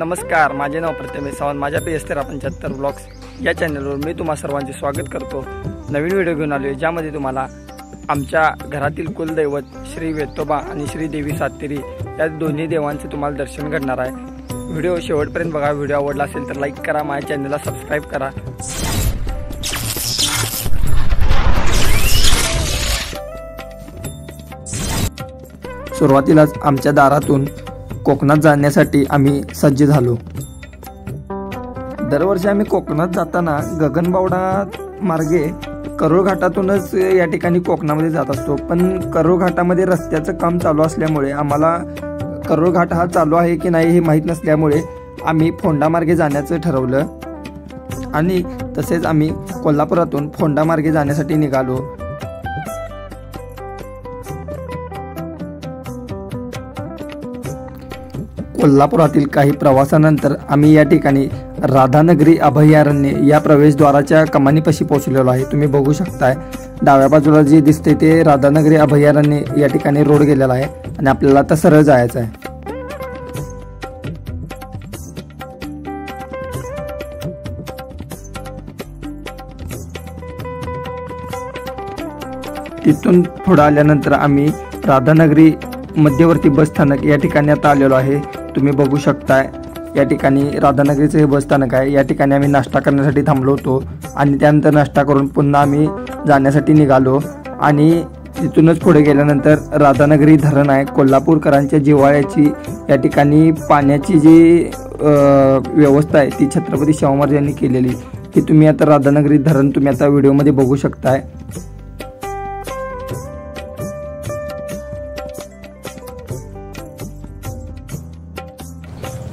नमस्कार, माझे नाव प्रथमेश सावंत. माझ्या PS1375 ब्लॉग्स या चॅनलवर मी तुम्हा सर्वांचे स्वागत करतो. नवीन व्हिडिओ घेऊन आलो आहे, ज्यामध्ये तुम्हाला आमच्या घरातील कुलदैवत श्री वेतोबा आणि श्री देवी सातेरी या दोन्ही देवांचे तुम्हाला दर्शन घडणार आहे. व्हिडिओ शेवटपर्यंत बघा. व्हिडिओ आवडला असेल तर लाईक करा, माझ्या चॅनलला सबस्क्राईब करा. सुरुवातीलाच आमच्या दारातून कोकणात जाण्यासाठी आम्ही सज्ज झालो. दरवर्षी आम्ही कोकणात जाताना गगनबावडा मार्गे करोळ घाटातूनच या ठिकाणी कोकणामध्ये जात असतो. पण करोळ घाटामध्ये रस्त्याचं काम चालू असल्यामुळे आम्हाला करोळ घाट हा चालू आहे की नाही हे माहीत नसल्यामुळे आम्ही फोंडा मार्गे जाण्याचं ठरवलं आणि तसेच आम्ही कोल्हापुरातून फोंडा मार्गे जाण्यासाठी निघालो. कोल्हापुरातील काही प्रवासानंतर आम्ही या ठिकाणी राधानगरी अभयारण्य या प्रवेशद्वाराच्या कमानीपाशी पोहोचलेलो आहे. तुम्ही बघू शकताय डाव्या बाजूला जे दिसते ते राधानगरी अभयारण्य या ठिकाणी रोड गेलेला आहे आणि आपल्याला आता सरळ जायचं आहे. तिथून पुढे आल्यानंतर आम्ही राधानगरी मध्यवर्ती बस स्थानक या ठिकाणी आता आलेलो आहे. तुम्ही बघू शकताय या ठिकाणी राधानगरीचं हे बस स्थानक आहे. या ठिकाणी आम्ही नाश्ता करण्यासाठी थांबलो होतो आणि त्यानंतर नाश्ता करून पुन्हा आम्ही जाण्यासाठी निघालो. आणि तिथूनच पुढे गेल्यानंतर राधानगरी धरण आहे, कोल्हापूरकरांच्या जिव्हाळ्याची. या ठिकाणी पाण्याची जी व्यवस्था आहे ती छत्रपती शाहू महाराज यांनी केलेली. की तुम्ही आता राधानगरी धरण तुम्ही आता व्हिडिओमध्ये बघू शकताय.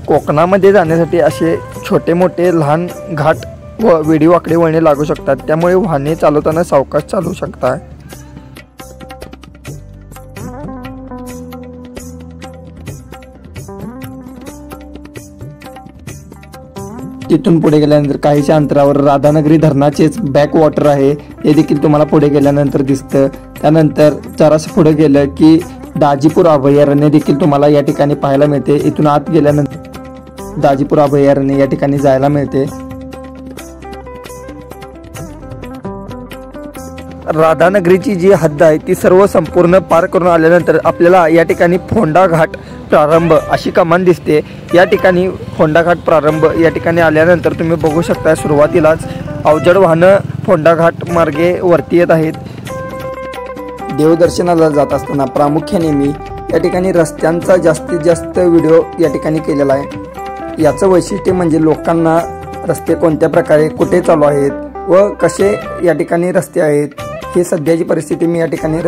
कोकणामध्ये जाण्यासाठी असे छोटे मोठे लहान घाट व वेडी वाकडी वळणे लागू शकतात, त्यामुळे वाहने चालवताना सावकाश चालवू शकता. तिथून पुढे गेल्यानंतर काहीच्या अंतरावर राधानगरी धरणाचेच बॅक वॉटर आहे, हे देखील तुम्हाला पुढे गेल्यानंतर दिसतं. त्यानंतर जरासं पुढे गेलं की दाजीपूर अभयारण्य देखील तुम्हाला या ठिकाणी पाहायला मिळते. इथून आत गेल्यानंतर दाजीपूर अभयारण्य या ठिकाणी जायला मिळते. राधानगरीची जी हद्द आहे ती सर्व संपूर्ण पार करून आल्यानंतर आपल्याला या ठिकाणी फोंडा घाट प्रारंभ अशी कमान दिसते. या ठिकाणी फोंडा घाट प्रारंभ या ठिकाणी आल्यानंतर तुम्ही बघू शकता सुरुवातीलाच अवजड वाहनं फोंडा घाट मार्गे वरती येत आहेत. देवदर्शनाला जात असताना प्रामुख्याने मी या ठिकाणी रस्त्यांचा जास्तीत जास्त व्हिडिओ या ठिकाणी केलेला आहे. याचं वैशिष्ट्य म्हणजे लोकांना रस्ते कोणत्या प्रकारे कुठे चालू आहेत व कसे या ठिकाणी रस्ते आहेत हे सध्याची परिस्थिती मी या ठिकाणी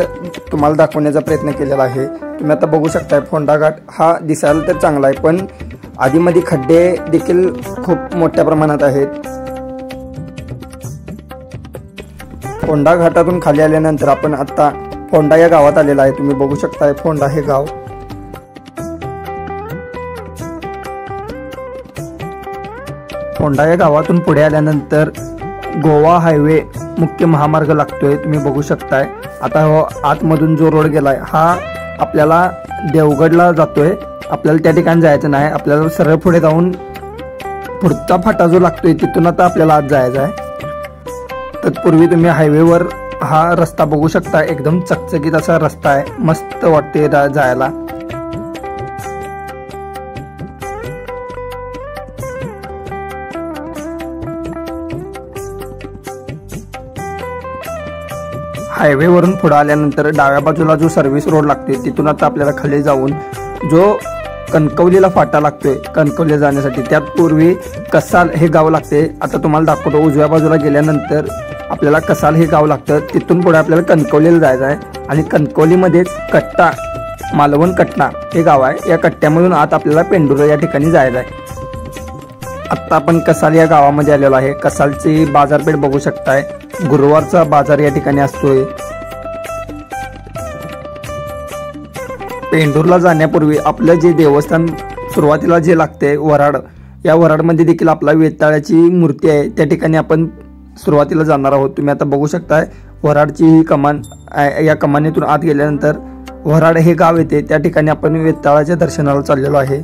तुम्हाला दाखवण्याचा प्रयत्न केलेला आहे. तुम्ही आता बघू शकताय फोंडा घाट हा दिसायला तर चांगला आहे, पण आधीमध्ये खड्डे देखील खूप मोठ्या प्रमाणात आहेत. फोंडा घाटातून खाली आल्यानंतर आपण आता फोंडा या गावात आलेला आहे. तुम्ही बघू शकताय फोंडा हे गाव. फोंडा या गावातून पुढे आल्यानंतर गोवा हायवे मुख्य महामार्ग लागतोय. तुम्ही बघू शकताय आता हो आतमधून जो रोड गेलाय हा आपल्याला देवगडला जातोय. आपल्याला त्या ठिकाणी जायचं नाही, आपल्याला सरळ पुढे जाऊन पुढचा फाटा जो लागतोय तिथून आता आपल्याला आत जायचं आहे. तत्पूर्वी तुम्ही हायवेवर हा रस्ता बघू शकता, एकदम चकचकीत असा रस्ता आहे, मस्त वाटते जायला. हायवेवरून पुढे आल्यानंतर डाव्या बाजूला जो सर्व्हिस रोड लागते तिथून आता आपल्याला खाली जाऊन जो कणकवलीला फाटा लागतोय कणकवलीला जाण्यासाठी, त्यात पूर्वी कसाल हे गाव लागते. आता तुम्हाला दाखवतो. उजव्या बाजूला गेल्यानंतर आपल्याला कसाल हे गाव लागतं. तिथून पुढे आपल्याला कणकवलीला जायचं आहे आणि कणकवलीमध्येच कट्टा मालवण कट्टा हे गाव आहे. या कट्ट्यामधून आत आपल्याला पेंडुरा या ठिकाणी जायचं आहे. आत्ता आपण कसाल या गावामध्ये आलेलो आहे. कसालची बाजारपेठ बघू शकताय. गुरुवारचा बाजार या ठिकाणी असतोय. पेंडूरला जाण्यापूर्वी आपलं जे देवस्थान सुरुवातीला जे लागते वराड, या वराडमध्ये देखील आपला वेताळाची मूर्ती आहे, त्या ठिकाणी आपण सुरुवातीला जाणार आहोत. तुम्ही आता बघू शकताय वराडची ही कमान. या कमानीतून आत गेल्यानंतर वराड हे गाव येते, त्या ठिकाणी आपण वेताळाच्या दर्शनाला चाललेलो आहे.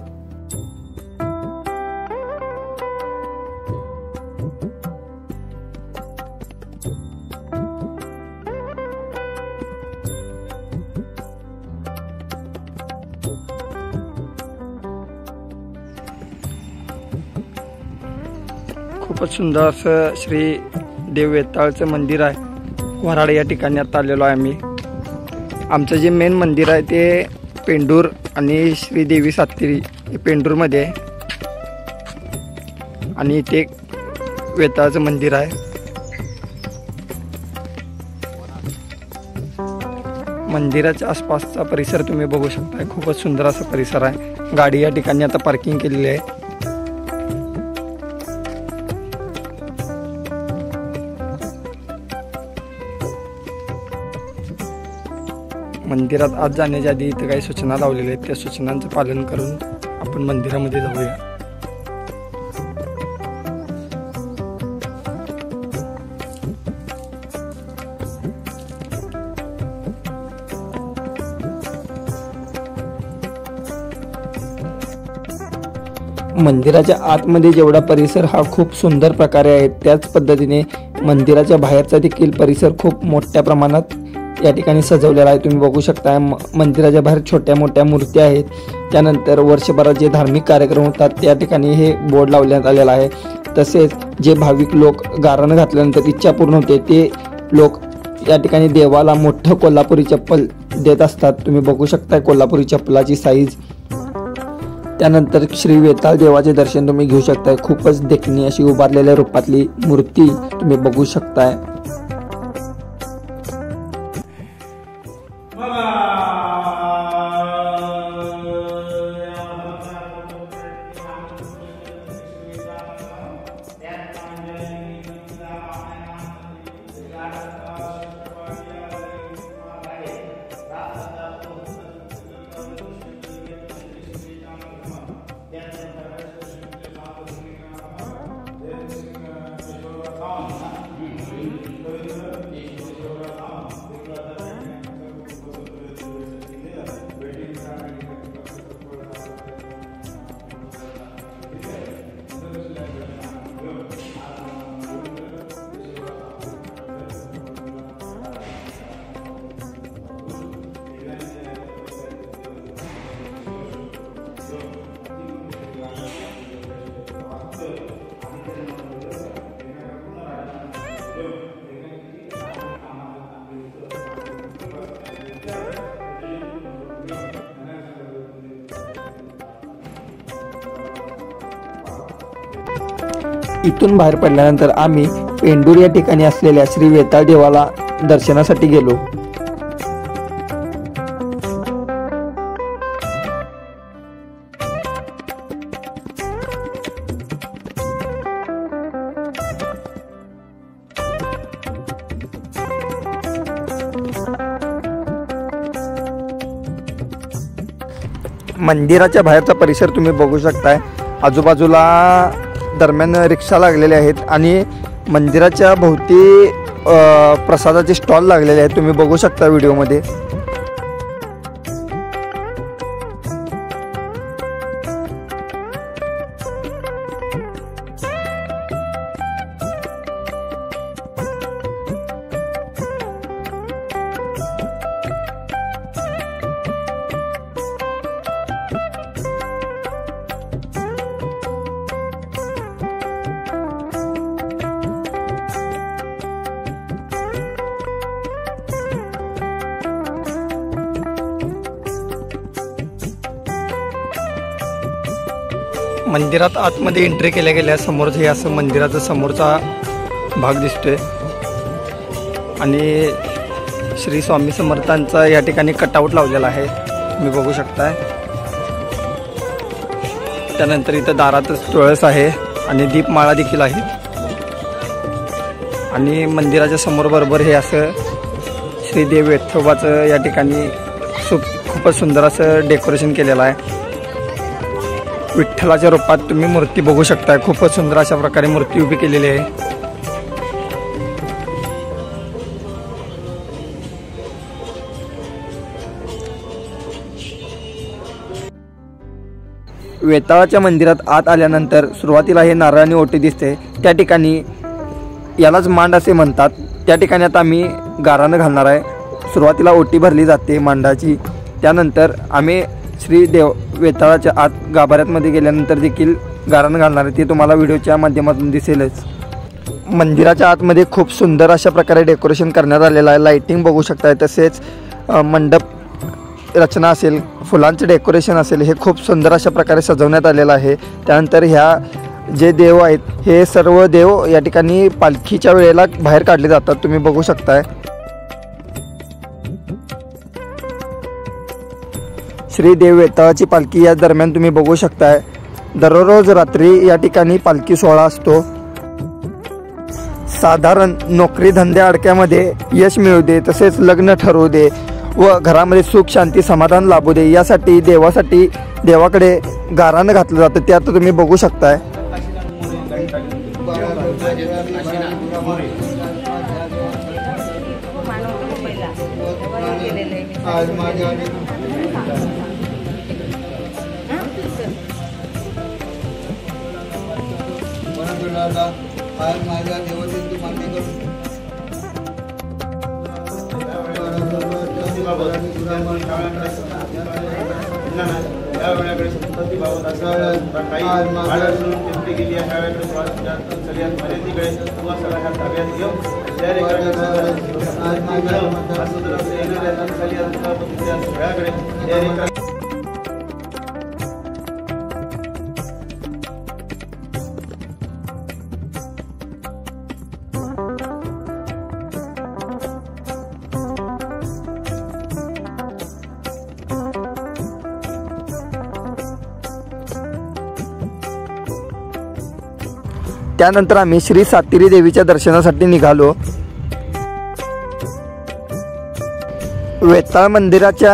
खूपच सुंदर असं श्री देव वेताळचं मंदिर आहे. वऱ्हाड या ठिकाणी आता आलेलो आहे आम्ही. आमचं जे मेन मंदिर आहे ते पेंडूर आणि श्री देवी सातेरी हे पेंडूरमध्ये आहे आणि इथे वेताळचं मंदिर आहे. मंदिराच्या आसपासचा परिसर तुम्ही बघू शकता. खूपच सुंदर असा परिसर आहे. गाडी या ठिकाणी आता पार्किंग केलेली आहे. मंदिरात आत जाण्याच्या आधी इथे काही सूचना लावलेल्या आहेत. त्या सूचनांचं पालन करून आपण मंदिरामध्ये जाऊया. मंदिराच्या आतमध्ये जेवढा परिसर हा खूप सुंदर प्रकारे आहे, त्याच पद्धतीने मंदिराच्या बाहेरचा देखील परिसर खूप मोठ्या प्रमाणात या ठिकाणी सजवलेला आहे. तुम्ही बघू शकता मंदिराच्या बाहेर छोट्या मोठ्या मूर्त्या आहेत. त्यानंतर वर्षभरात जे धार्मिक कार्यक्रम होतात त्या ठिकाणी हे बोर्ड लावण्यात आलेला आहे. तसेच जे भाविक लोक गारण घातल्यानंतर इच्छा पूर्ण होते ते लोक या ठिकाणी देवाला मोठं कोल्हापुरी चप्पल देत असतात. तुम्ही बघू शकता कोल्हापुरी चप्पलाची साईज. त्यानंतर श्री वेताळ देवाचे दर्शन तुम्ही घेऊ शकताय. खूपच देखणी अशी उभारलेल्या रूपातली मूर्ती तुम्ही बघू शकताय. इथून बाहेर पडल्यानंतर आम्ही पेंडूर या ठिकाणी असलेल्या श्री वेताळ देवाला दर्शनासाठी गेलो. मंदिराच्या बाहेरचा परिसर तुम्ही बघू शकताय. आजूबाजूला दरम्यान रिक्षा लागलेल्या आहेत आणि मंदिराच्या भोवती प्रसादाचे स्टॉल लागलेले आहेत. तुम्ही बघू शकता व्हिडिओमध्ये. मंदिरात आतमध्ये एंट्री केल्या गेल्या समोरच हे असं मंदिराचा समोरचा भाग दिसतोय आणि श्री स्वामी समर्थांचा या ठिकाणी कटआउट लावलेला आहे. तुम्ही बघू शकताय. त्यानंतर इथं दारातच तुळस आहे आणि दीपमाळा देखील आहे आणि मंदिराच्या समोर बरोबर हे असं श्री देव वेठोबाचं या ठिकाणी खूपच सुंदर असं डेकोरेशन केलेलं आहे. विठ्ठलाच्या रूपात तुम्ही मूर्ती बघू शकताय. खूपच सुंदर अशा प्रकारे मूर्ती उभी केलेली आहे. वेताळाच्या मंदिरात आत आल्यानंतर सुरुवातीला हे नारळाने ओटी दिसते. त्या ठिकाणी यालाच मांड असे म्हणतात. त्या ठिकाणी आता आम्ही गारानं घालणार आहे. सुरुवातीला ओटी भरली जाते मांडाची. त्यानंतर आम्ही श्री देव वेताळाच्या आत गाभाऱ्यामध्ये गेल्यानंतर देखील गारण घालणार आहे ते तुम्हाला व्हिडिओच्या माध्यमातून दिसेलच। मंदिराच्या आतमध्ये खूप सुंदर अशा प्रकारे डेकोरेशन करण्यात आलेलं आहे। लाइटिंग बघू शकताय, तसेच मंडप रचना असेल, फुलांचे डेकोरेशन असेल, हे खूप सुंदर अशा प्रकारे सजवण्यात आलेलं आहे। त्यानंतर ह्या जे देव आहेत हे सर्व देव या ठिकाणी पालखीच्या वेळेला बाहेर काढले जातात, तुम्ही बघू शकताय। श्री देव वेताळाची पालखी या दरम्यान तुम्ही बघू शकताय दररोज रात्री या ठिकाणी पालखी सोहळा असतो। साधारण नोकरी धंद्या अडक्यामध्ये यश मिळू दे, तसेच लग्न ठरवू दे व घरामध्ये सुख शांती समाधान लाभू दे यासाठी देवाकडे गारानं घातलं जातं, ते आता तुम्ही बघू शकताय। आज माझ्या देवतेची मान्य करून त्यानंतर आम्ही श्री सातेरी देवीच्या दर्शनासाठी निघालो। वेताळ मंदिराच्या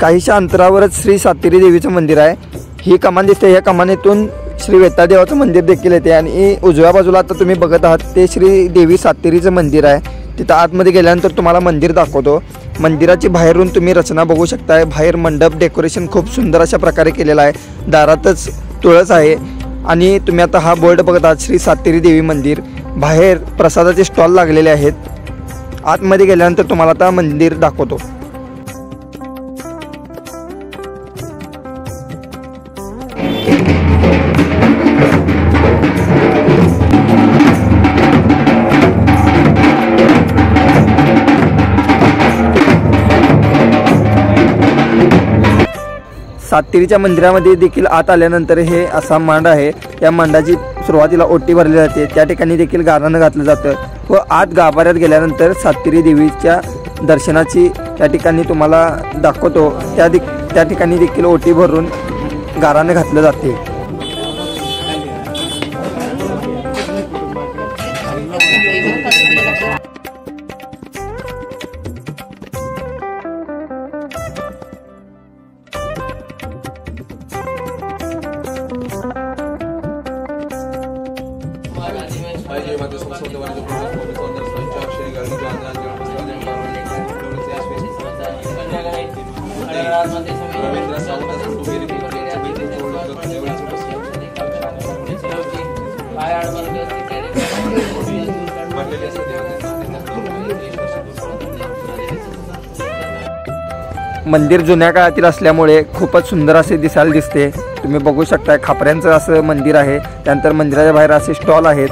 काहीशा अंतरावरच श्री सातेरी देवीचं मंदिर आहे। ही कमान दिसते, या कमानीतून श्री वेताळ देवाचं मंदिर देखील येते आणि उजव्या बाजूला आता तुम्ही बघत आहात ते श्री देवी सातेरीचं मंदिर आहे। तिथं आतमध्ये गेल्यानंतर तुम्हाला मंदिर दाखवतो। मंदिराची बाहेरून तुम्ही रचना बघू शकताय, बाहेर मंडप डेकोरेशन खूप सुंदर अशा प्रकारे केलेला आहे, दारातच तुळस आहे आणि तुम्ही आता हा बोर्ड बघत आहात श्री सातेरी देवी मंदिर। बाहेर प्रसादाचे स्टॉल लागलेले आहेत। आतमध्ये गेल्यानंतर तुम्हाला आता मंदिर दाखवतो। सातेरीच्या मंदिरामध्ये देखील आत आल्यानंतर हे असा मांड आहे, या मांडाची सुरुवातीला ओटी भरली जाते, त्या ठिकाणी देखील गारानं घातलं जातं व आत गाभाऱ्यात गेल्यानंतर सातेरी देवीच्या दर्शनाची त्या ठिकाणी तुम्हाला दाखवतो, त्या ठिकाणी देखील ओटी भरून गारानं घातलं जाते। मंदिर जुन्या काळातील असल्यामुळे खूपच सुंदर असे दिसायला दिसते, तुम्ही बघू शकता। खापऱ्यांचं असं मंदिर आहे, त्यानंतर मंदिराच्या बाहेर असे स्टॉल आहेत।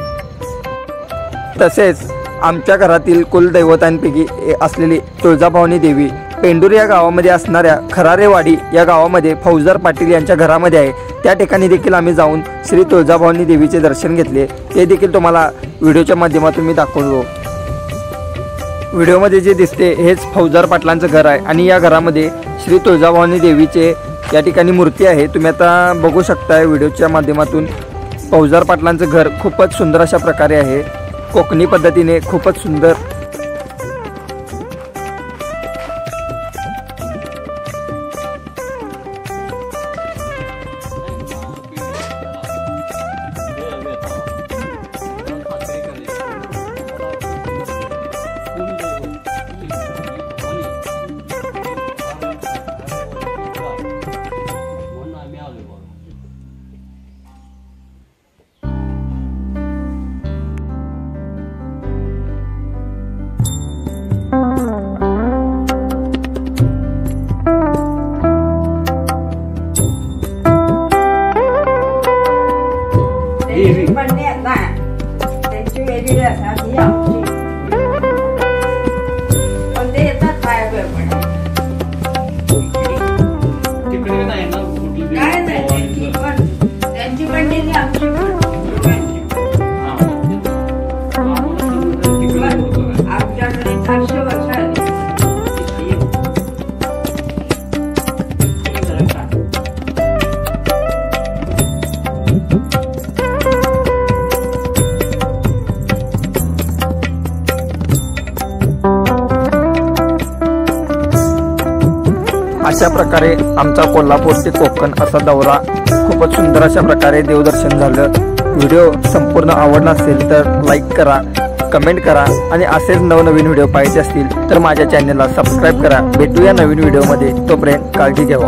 तसेच आमच्या घरातील कुलदैवतांपैकी असलेली तुळजाभवानी देवी पेंडूर या गावामध्ये असणाऱ्या खरारेवाडी या गावामध्ये फौजदार पाटील यांच्या घरामध्ये आहे, त्या ठिकाणी देखील आम्ही जाऊन श्री तुळजाभवानी देवीचे दर्शन घेतले, ते देखील तुम्हाला व्हिडिओच्या माध्यमातून मी दाखवतो। व्हिडिओमध्ये जे दिसते हेच फौजदार पाटलांचं घर आहे आणि या घरामध्ये श्री तुळजाभवानी देवीचे या ठिकाणी मूर्ती आहे, तुम्ही आता बघू शकताय व्हिडिओच्या माध्यमातून। फौजदार पाटलांचं घर खूपच सुंदर अशा प्रकारे आहे, कोकणी पद्धतीने खूपच सुंदर। अशा प्रकारे आमचा कोल्हापूर ते कोकण असा दौरा खूपच सुंदर अशा प्रकारे देवदर्शन झालं। व्हिडिओ संपूर्ण आवडला असेल तर लाईक करा, कमेंट करा आणि असेच नवनवीन व्हिडिओ पाहिजे असतील तर माझ्या चॅनलला सबस्क्राईब करा। भेटूया नवीन व्हिडिओमध्ये, तोपर्यंत काळजी घ्या।